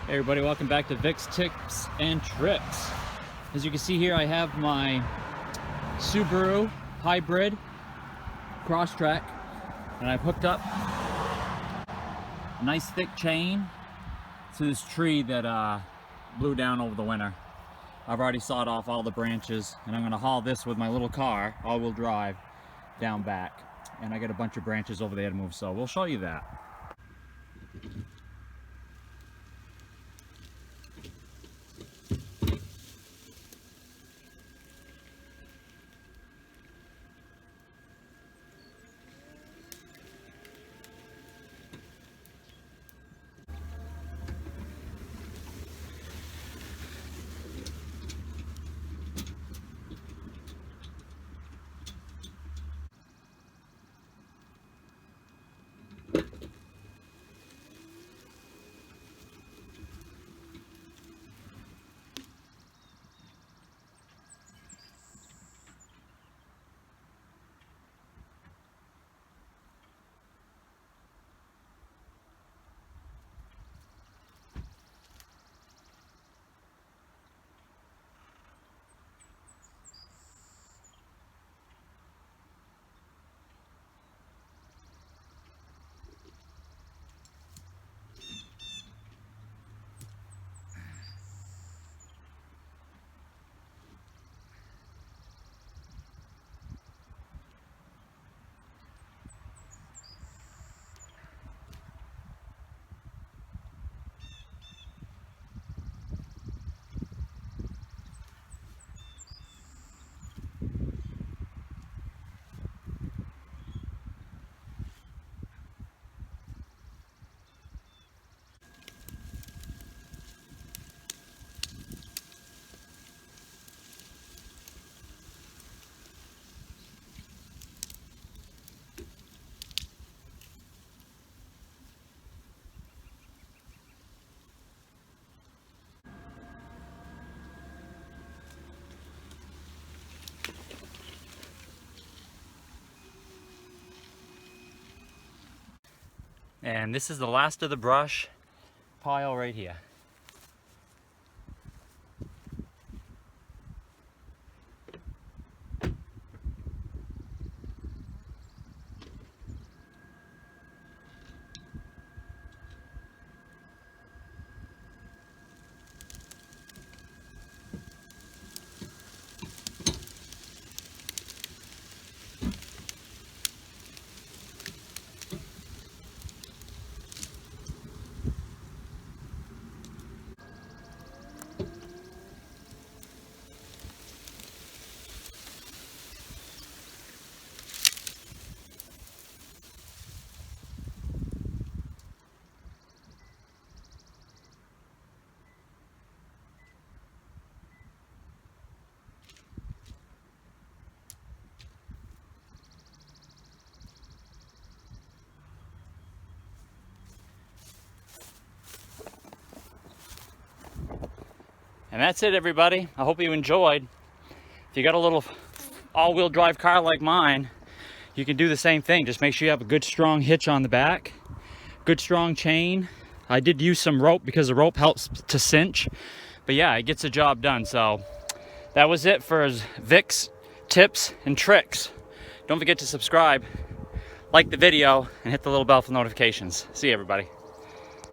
Hey everybody, welcome back to Vic's Tips and Tricks. As you can see here, I have my Subaru Hybrid Crosstrek, and I've hooked up a nice thick chain to this tree that blew down over the winter. I've already sawed off all the branches, and I'm going to haul this with my little car, all-wheel drive, down back. And I got a bunch of branches over there to move, so we'll show you that. And this is the last of the brush pile right here. And that's it, everybody. I hope you enjoyed. If you got a little all-wheel drive car like mine, you can do the same thing. Just make sure you have a good strong hitch on the back, good strong chain. I did use some rope because the rope helps to cinch, but yeah, it gets the job done. So that was it for Vic's Tips and Tricks. Don't forget to subscribe, like the video, and hit the little bell for notifications. See you, everybody.